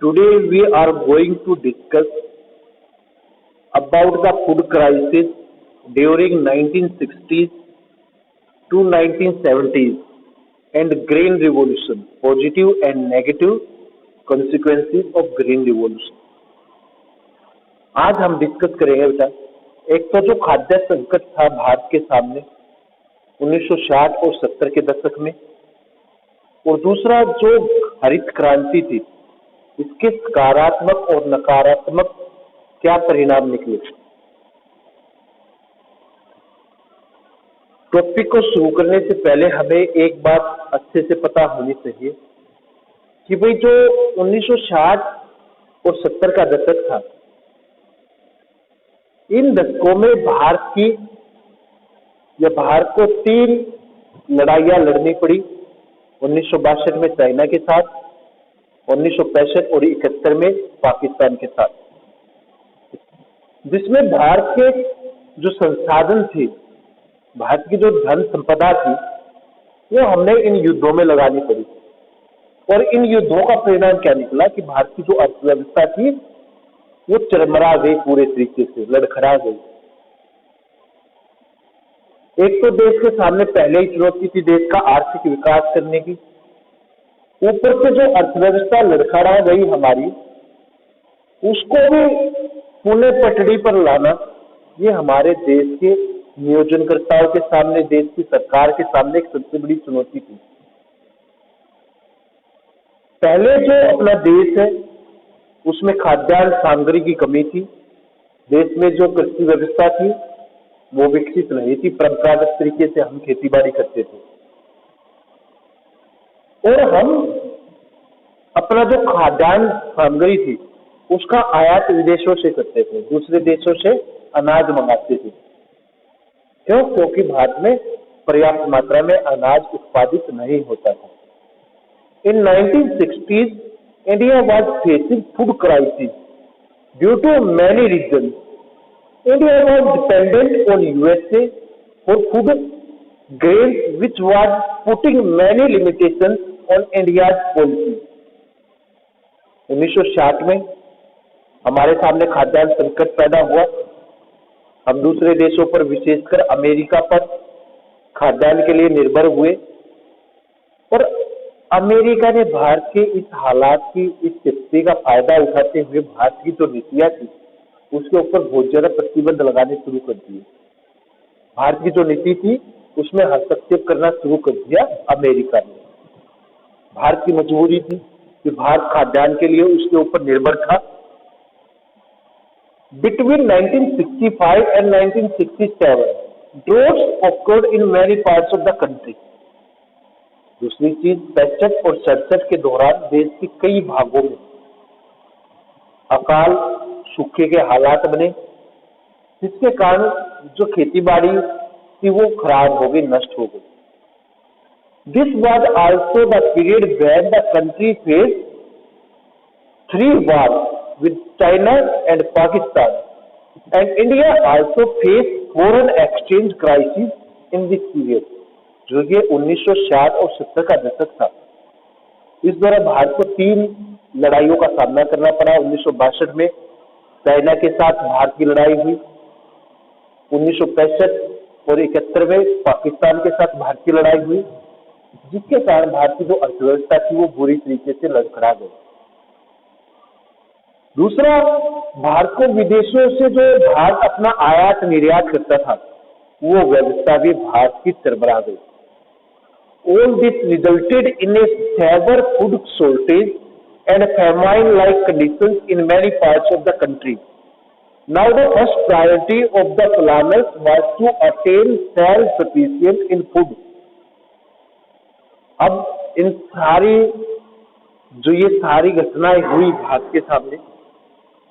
Today we are going to discuss about the food crisis during 1960s to 1970s and Green Revolution, positive and negative consequences of Green Revolution. आज हम discuss करेंगे बेटा, एक तो जो खाद्य संकट था भारत के सामने 1960 और 70 के दशक में, और दूसरा जो हरित क्रांति थी, इसके सकारात्मक और नकारात्मक क्या परिणाम निकले। टॉपिक को शुरू करने से पहले हमें एक बात अच्छे से पता होनी चाहिए कि भाई जो 1960 और 70 का दशक था, इन दशकों में भारत को 3 लड़ाइयां लड़नी पड़ी। 1962 में चाइना के साथ, 1965 और 71 में पाकिस्तान के साथ, जिसमें भारत के जो संसाधन थे, भारत की जो धन संपदा थी, वो हमने इन युद्धों में लगानी पड़ी। और इन युद्धों का परिणाम क्या निकला कि भारत की जो अर्थव्यवस्था थी वो चरमरा गई, पूरे तरीके से लड़खड़ा गई। एक तो देश के सामने पहले ही चुनौती थी देश का आर्थिक विकास करने की, ऊपर से जो अर्थव्यवस्था लड़खड़ा गई हमारी, उसको भी पुणे पटड़ी पर लाना, ये हमारे देश के नियोजनकर्ताओं के सामने, देश की सरकार के सामने एक सबसे बड़ी चुनौती थी। पहले जो अपना देश है उसमें खाद्यान्न सामग्री की कमी थी, देश में जो कृषि व्यवस्था थी वो विकसित नहीं थी, परंपरागत तरीके से हम खेती बाड़ी करते थे, और हम अपना जो खाद्यान्न सामग्री थी उसका आयात विदेशों से करते थे, दूसरे देशों से अनाज मंगाते थे। क्यों? क्योंकि भारत में पर्याप्त मात्रा में अनाज उत्पादित नहीं होता था। इन 1960s, India was facing food crisis due to many reasons. India was dependent on USA for food grains, which was putting many limitations on India's policy. 1960 में हमारे सामने खाद्यान्न संकट पैदा हुआ। हम दूसरे देशों पर, विशेषकर अमेरिका पर खाद्यान्न के लिए निर्भर हुए, और अमेरिका ने भारत के इस हालात की, इस स्थिति का फायदा उठाते हुए भारत की जो नीतियां थी उसके ऊपर बहुत ज्यादा प्रतिबंध लगाने शुरू कर दिए। भारत की जो नीति थी उसमें हस्तक्षेप करना शुरू कर दिया अमेरिका ने। भारत की मजबूरी थी कि भारत खाद्यान्न के लिए उसके ऊपर निर्भर था। Between 1965 and 1967, droughts occurred in many parts of the country. दूसरी चीज, 65 और 67 के दौरान देश के कई भागों में अकाल, सूखे के हालात बने, जिसके कारण जो खेती बाड़ी थी वो खराब हो गई, नष्ट हो गई। This was also the period when the country faced 3 wars with China and Pakistan, and India also faced foreign exchange crisis in this period. जो ये 1960 और 70 का दशक था, इस दौरान भारत को 3 लड़ाइयों का सामना करना पड़ा। 1962 में चाइना के साथ भारत की लड़ाई हुई, 1965 और 71 में पाकिस्तान के साथ भारत की लड़ाई हुई, जिसके कारण भारत की जो अर्थव्यवस्था थी वो बुरी तरीके से लड़खड़ा गई। दूसरा, भारत को विदेशों से जो भारत अपना आयात निर्यात करता था, वो व्यवस्था भी भारत की चरमरा गई। All this resulted in a severe food shortage and famine-like conditions in many parts of the country. Now, the first priority of the planners was to attain self-sufficiency in food. अब इन ये सारी घटनाएं हुई भारत के सामने,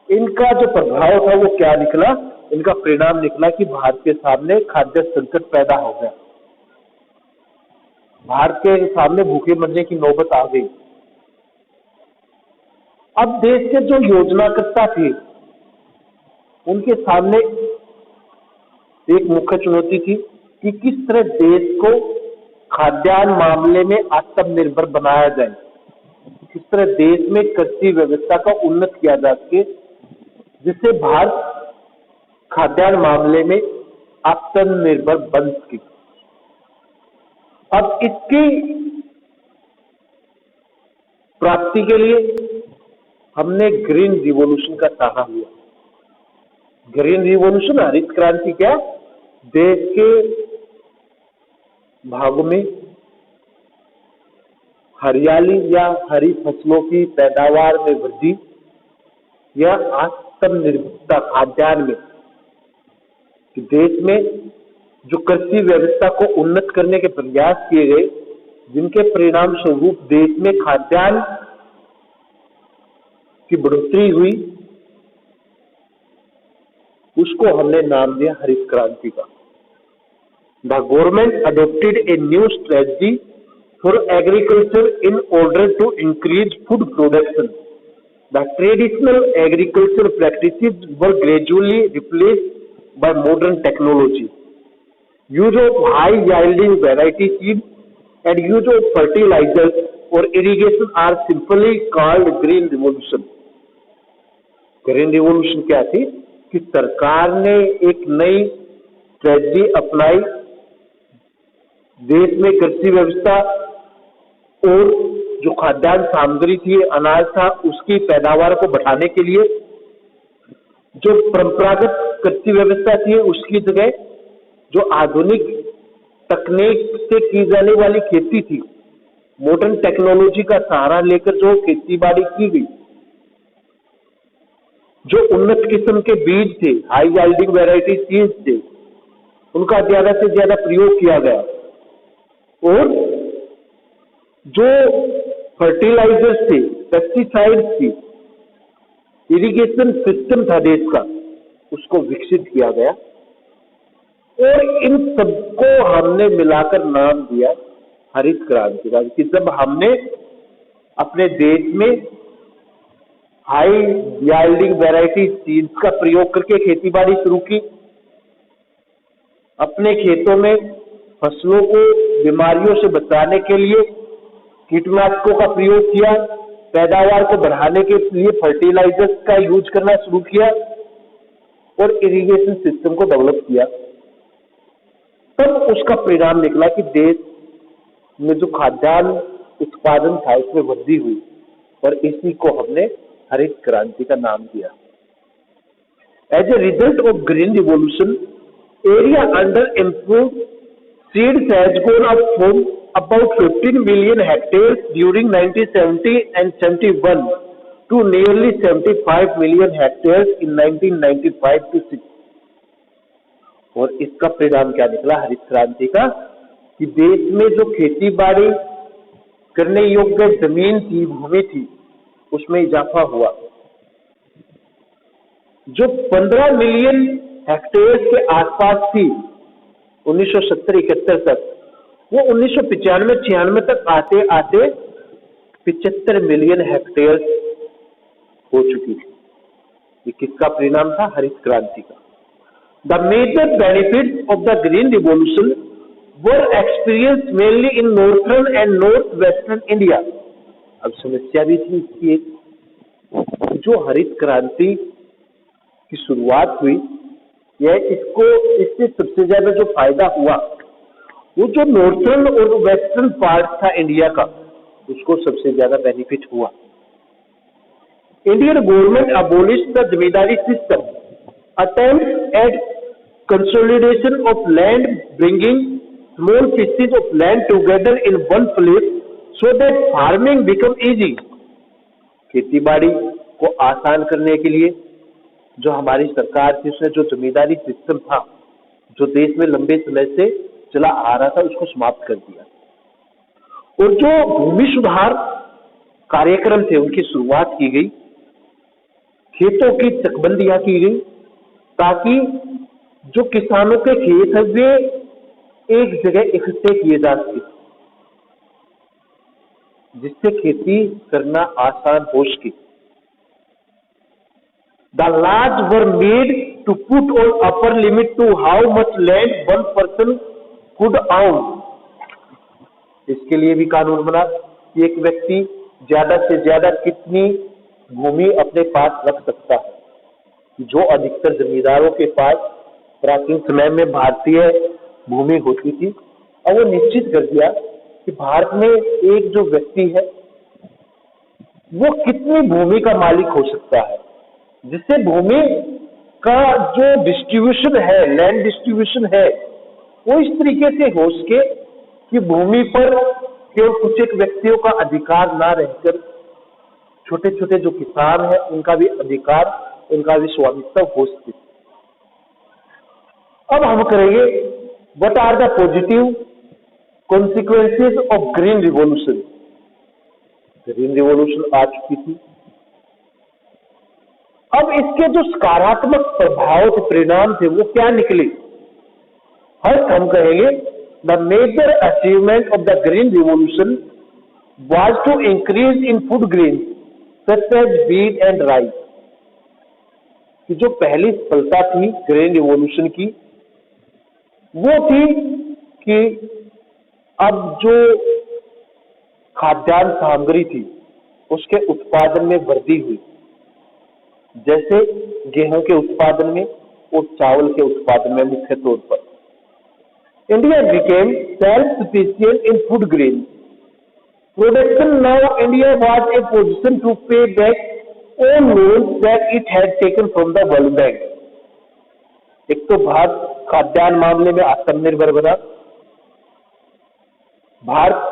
इनका जो प्रभाव था वो क्या निकला? इनका परिणाम निकला कि भारत के सामने खाद्य संकट पैदा हो गया। भारत के सामने भूखे मरने की नौबत आ गई। अब देश के जो योजनाकर्ता थे उनके सामने एक मुख्य चुनौती थी कि किस तरह देश को खाद्यान्न मामले में आत्मनिर्भर बनाया जाए, किस तरह देश में कृषि व्यवस्था का उन्नत किया जा सके, जिससे भारत खाद्यान्न मामले में आत्मनिर्भर बन सके। अब इसकी प्राप्ति के लिए हमने ग्रीन रिवॉल्यूशन का सहारा लिया। ग्रीन रिवॉल्यूशन, हरित क्रांति, क्या देश के भागों में हरियाली या हरी फसलों की पैदावार में वृद्धि या आत्मनिर्भरता खाद्यान्न में, कि देश में जो कृषि व्यवस्था को उन्नत करने के प्रयास किए गए, जिनके परिणाम स्वरूप देश में खाद्यान्न की बढ़ोतरी हुई, उसको हमने नाम दिया हरित क्रांति का। The government adopted a new strategy for agriculture in order to increase food production. The traditional agriculture practices were gradually replaced by modern technology. Use of high yielding variety seeds and use of fertilizers or irrigation are simply called green revolution. Green revolution क्या थी कि सरकार ने एक नई strategy अपनाई, देश में कृषि व्यवस्था और जो खाद्यान्न सामग्री थी, अनाज था, उसकी पैदावार को बढ़ाने के लिए जो परंपरागत कृषि व्यवस्था थी उसकी जगह जो आधुनिक तकनीक से की जाने वाली खेती थी, मॉडर्न टेक्नोलॉजी का सहारा लेकर जो खेती बाड़ी की गई, जो उन्नत किस्म के बीज थे, हाई यील्डिंग वैरायटी सीड्स थे, उनका ज्यादा से ज्यादा प्रयोग किया गया। और जो फर्टिलाइजर्स थे, पेस्टिसाइड्स थी, इरिगेशन सिस्टम था देश का, उसको विकसित किया गया और इन सबको हमने मिलाकर नाम दिया हरित क्रांति का। कि जब हमने अपने देश में हाई यील्डिंग वैरायटी सीड्स का प्रयोग करके खेती बाड़ी शुरू की, अपने खेतों में फसलों को बीमारियों से बचाने के लिए कीटनाशकों का प्रयोग किया, पैदावार को बढ़ाने के लिए फर्टिलाइजर्स का यूज करना शुरू किया और इरिगेशन सिस्टम को डेवलप किया, तब उसका परिणाम निकला कि देश में जो खाद्यान्न उत्पादन था उसमें वृद्धि हुई और इसी को हमने हरित क्रांति का नाम दिया। As a result of green revolution, area under improved seeds has gone up from about 15 million hectares during 1970 and 71 to nearly 75 million hectares in 1995 to 6। और इसका परिणाम क्या निकला हरित क्रांति का कि देश में जो खेती बाड़ी करने योग्य जमीन थी, भूमि थी, उसमें इजाफा हुआ। जो 15 मिलियन हेक्टेयर के आसपास थी 1970-71 तक, वो 1995-96 तक आते आते 75 मिलियन हेक्टेयर हो चुकी थी। ये किसका परिणाम था? हरित क्रांति का। The major benefits of the green revolution were experience mainly in northern and north western India. अब समस्या भी थी इसकी एक, जो हरित क्रांति की शुरुआत हुई, इससे सबसे ज्यादा जो फायदा हुआ वो जो नॉर्थर्न और वेस्टर्न पार्ट था इंडिया का, उसको सबसे ज्यादा बेनिफिट हुआ। Indian government abolished the zamindari system, attempt at consolidation of land, bringing small pieces of land together in one place so that farming become easy. खेती बाड़ी को आसान करने के लिए जो हमारी सरकार थी, उसने जो जमींदारी सिस्टम था जो देश में लंबे समय से चला आ रहा था, उसको समाप्त कर दिया। और जो भूमि सुधार कार्यक्रम थे उनकी शुरुआत की गई, खेतों की चकबंदियां की गई, ताकि जो किसानों के खेत है वे एक जगह इकट्ठे किए जा सके, जिससे खेती करना आसान हो सके। The laws were made to put an upper limit to how much land one person could own। इसके लिए भी कानून बना कि एक व्यक्ति ज्यादा से ज्यादा कितनी भूमि अपने पास रख सकता है, जो अधिकतर जमींदारों के पास प्राचीन समय में भारतीय भूमि होती थी। और वो निश्चित कर दिया कि भारत में एक जो व्यक्ति है वो कितनी भूमि का मालिक हो सकता है, जिससे भूमि का जो डिस्ट्रीब्यूशन है, लैंड डिस्ट्रीब्यूशन है, वो इस तरीके से हो सके कि भूमि पर केवल कुछ एक व्यक्तियों का अधिकार ना रहकर छोटे छोटे जो किसान हैं उनका भी अधिकार, उनका भी स्वामित्व हो सके। अब हम करेंगे what are the positive consequences of green revolution. Green revolution आ चुकी थी, अब इसके जो सकारात्मक प्रभाव थे, परिणाम थे, वो क्या निकले। फर्स्ट हम कहेंगे the major achievement of the green revolution was to increase in food grain such as wheat and rice. कि जो पहली सफलता थी ग्रीन रिवॉल्यूशन की वो थी कि अब जो खाद्यान्न सामग्री थी उसके उत्पादन में वृद्धि हुई, जैसे गेहूं के उत्पादन में और चावल के उत्पादन में। मुख्य तौर पर India became self sufficient in food grain production. Now India was a position to pay back all loans that it had taken from the World Bank। एक तो भारत खाद्यान्न मामले में आत्मनिर्भर बना, भारत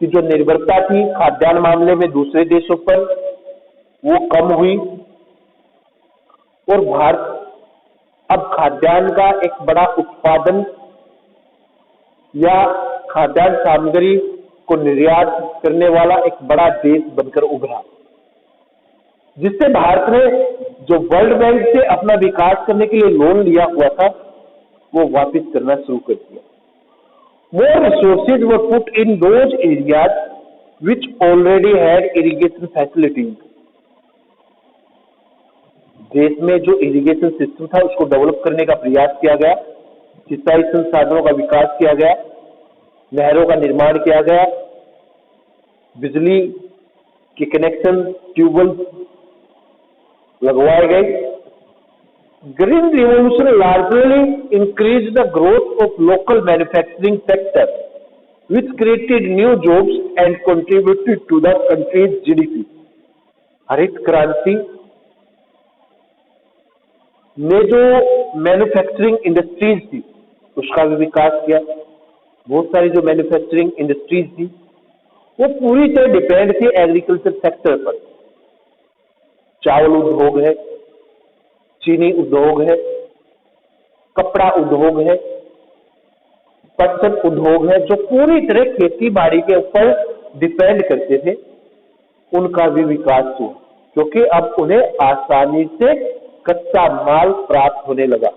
की जो निर्भरता थी खाद्यान्न मामले में दूसरे देशों पर वो कम हुई, और भारत अब खाद्यान्न का एक बड़ा उत्पादन या खाद्यान्न सामग्री को निर्यात करने वाला एक बड़ा देश बनकर उभरा, जिससे भारत ने जो वर्ल्ड बैंक से अपना विकास करने के लिए लोन लिया हुआ था वो वापस करना शुरू कर दिया। More resources were put in those areas which already had irrigation facilities. देश में जो इरिगेशन सिस्टम था उसको डेवलप करने का प्रयास किया गया, सिंचाई संसाधनों का विकास किया गया, नहरों का निर्माण किया गया, बिजली के कनेक्शन, ट्यूबवेल लगवाए गए। Green revolution largely increase the growth of local manufacturing sector which created new jobs and contributed to the country's GDP. हरित क्रांति ने जो मैन्युफैक्चरिंग इंडस्ट्रीज थी उसका भी विकास किया। बहुत सारी जो मैन्युफैक्चरिंग इंडस्ट्रीज थी वो पूरी तरह डिपेंड थी एग्रीकल्चर सेक्टर पर। चावल उद्योग है, चीनी उद्योग है, कपड़ा उद्योग है, पटसन उद्योग है, जो पूरी तरह खेती बाड़ी के ऊपर डिपेंड करते थे, उनका भी विकास हुआ, क्योंकि अब उन्हें आसानी से कच्चा माल प्राप्त होने लगा।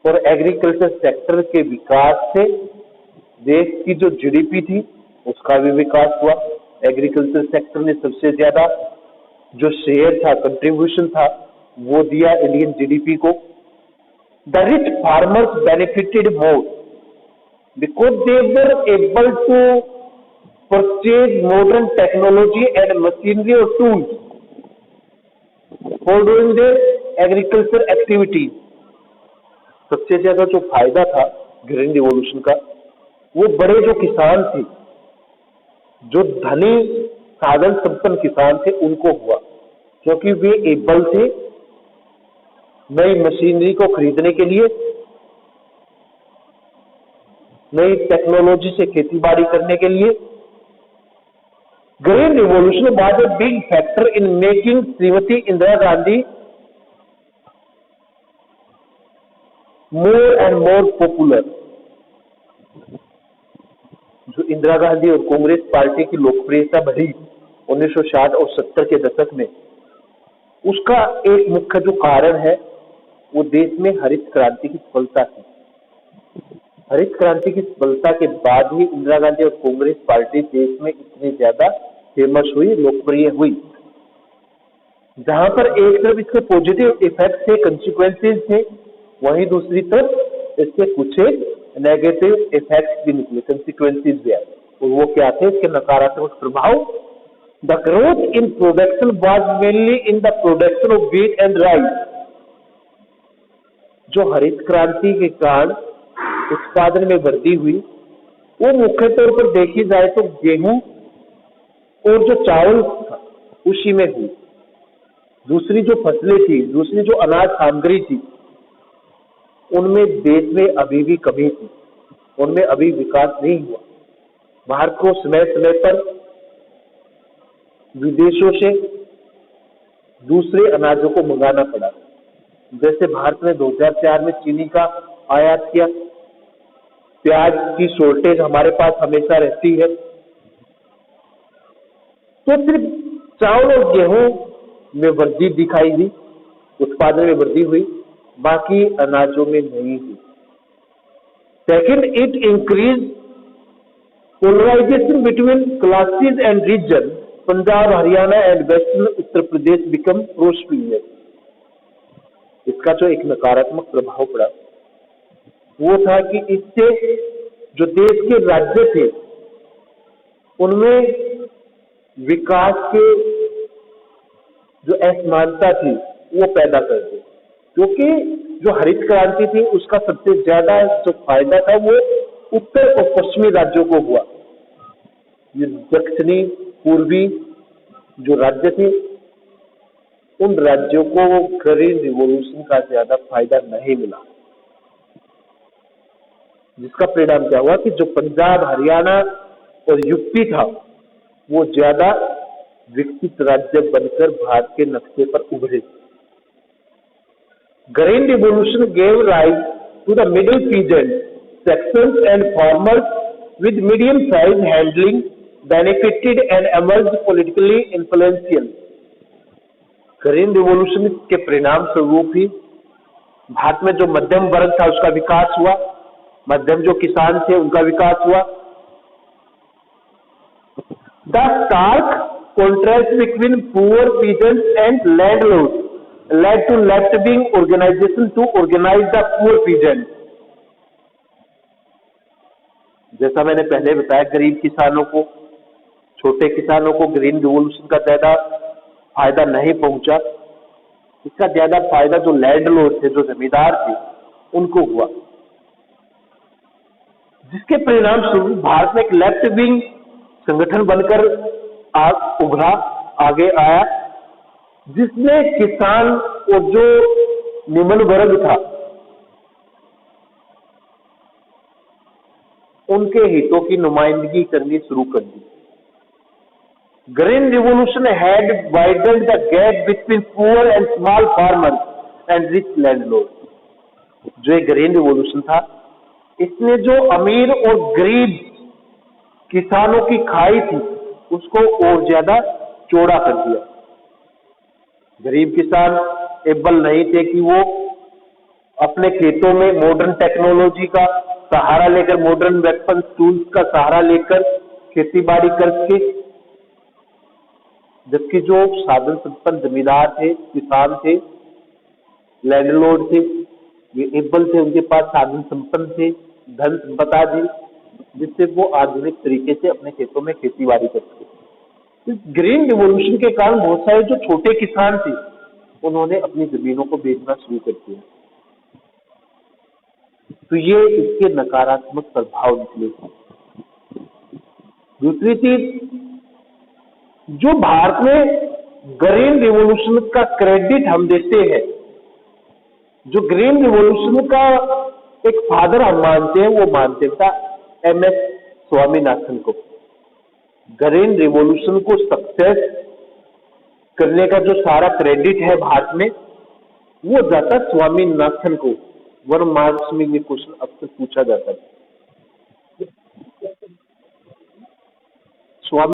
और एग्रीकल्चर सेक्टर के विकास से देश की जो जीडीपी थी उसका भी विकास हुआ। एग्रीकल्चर सेक्टर ने सबसे ज्यादा जो शेयर था, कंट्रीब्यूशन था, वो दिया इंडियन जीडीपी को। The rich farmers benefited more because they were able to purchase modern technology and machinery और tools for doing their agriculture activities. सबसे ज्यादा जो फायदा था ग्रीन रिवॉल्यूशन का वो बड़े जो किसान थे, जो धनी साधन संपन्न किसान थे, उनको हुआ, क्योंकि वे एबल थे नई मशीनरी को खरीदने के लिए, नई टेक्नोलॉजी से खेतीबाड़ी करने के लिए। Green revolution was a big factor in making Shrimati Indira Gandhi more and more popular. जो इंदिरा गांधी और कांग्रेस पार्टी की लोकप्रियता बढ़ी 1960 और 70 के दशक में, उसका एक मुख्य जो कारण है वो देश में हरित क्रांति की सफलता थी। हरित क्रांति की सफलता के बाद ही इंदिरा गांधी और कांग्रेस पार्टी देश में इतनी ज्यादा फेमस हुई, लोकप्रिय हुई। जहां पर एक तरफ इसके पॉजिटिव इफेक्ट थे, कंसिक्वेंसेज थे, वहीं दूसरी तरफ इसके कुछ नेगेटिव इफेक्ट्स भी निकले, कंसिक्वेंसेज भी आए। और वो क्या थे इसके नकारात्मक प्रभाव? The growth in production was mainly in the production of wheat and rice. जो हरित क्रांति के कारण उत्पादन में वृद्धि हुई वो मुख्य तौर पर देखी जाए तो गेहूं और जो चावल था उसी में हुई। दूसरी जो फसलें थी, दूसरी जो अनाज सामग्री थी, उनमें देश में अभी भी कमी थी, उनमें अभी विकास नहीं हुआ। भारत को समय समय पर विदेशों से दूसरे अनाजों को मंगाना पड़ा। जैसे भारत ने 2004 में चीनी का आयात किया, प्याज की शॉर्टेज हमारे पास हमेशा रहती है। तो सिर्फ चावल और गेहूं में वृद्धि दिखाई दी, उत्पादन में वृद्धि हुई, बाकी अनाजों में नहीं हुई। Second, it increase polarization between classes and region. Punjab, Haryana and western Uttar Pradesh become pro superior. इसका जो एक नकारात्मक प्रभाव पड़ा वो था कि इससे जो देश के राज्य थे उनमें विकास के जो असमानता थी वो पैदा कर दी, क्योंकि जो हरित क्रांति थी उसका सबसे ज्यादा जो फायदा था वो उत्तर और पश्चिमी राज्यों को हुआ। ये दक्षिणी पूर्वी जो राज्य थे उन राज्यों को ग्रीन रिवॉल्यूशन का ज्यादा फायदा नहीं मिला, जिसका परिणाम क्या हुआ कि जो पंजाब, हरियाणा और यूपी था वो ज्यादा विकसित राज्य बनकर भारत के नक्शे पर उभरे। Green revolution gave rise to the middle peasant sections and farmers with medium size handling benefited and emerge politically influential. Green revolution के परिणाम स्वरूप ही भारत में जो मध्यम वर्ग था उसका विकास हुआ, मध्यम जो किसान थे उनका विकास हुआ। The stark contrast between poor peasants and landlords led to left-wing organization to organize the poor peasants। जैसा मैंने पहले बताया, गरीब किसानों को, छोटे किसानों को ग्रीन रिवॉल्यूशन का ज्यादा फायदा नहीं पहुंचा। इसका ज्यादा फायदा जो लैंडलॉर्ड थे, जो जमींदार थे, उनको हुआ, जिसके परिणाम स्वरूप भारत में एक लेफ्ट विंग संगठन बनकर उभरा, आगे आया, जिसने किसान और जो निम्न वर्ग था उनके हितों की नुमाइंदगी करनी शुरू कर दी। Green revolution had widened the gap between poor and small farmers and rich landlord. जो एक ग्रीन रिवॉल्यूशन था इसने जो अमीर और गरीब किसानों की खाई थी उसको और ज्यादा चौड़ा कर दिया। गरीब किसान एबल नहीं थे कि वो अपने खेतों में मॉडर्न टेक्नोलॉजी का सहारा लेकर, मॉडर्न वेपन टूल्स का सहारा लेकर खेती बाड़ी कर सके, जबकि जो साधन संपन्न जमींदार थे, किसान थे, लैंडलॉर्ड थे, ये एबल थे, उनके पास साधन संपन्न थे, धन संपदा थी, जिससे वो आधुनिक तरीके से अपने खेतों में खेती बाड़ी कर सके। इस ग्रीन रिवॉल्यूशन के कारण बहुत सारे जो छोटे किसान थे उन्होंने अपनी जमीनों को बेचना शुरू कर दिया। तो ये इसके नकारात्मक प्रभाव निकले। दूसरी चीज, जो भारत में ग्रीन रिवॉल्यूशन का क्रेडिट हम देते हैं, जो ग्रीन रिवॉल्यूशन का एक फादर हम मानते हैं, वो मानते था MS स्वामीनाथन को। ग्रीन रिवॉल्यूशन को सक्सेस करने का जो सारा क्रेडिट है भारत में वो जाता स्वामीनाथन को। 1 मार्क्स में ये क्वेश्चन अक्सर पूछा जाता है।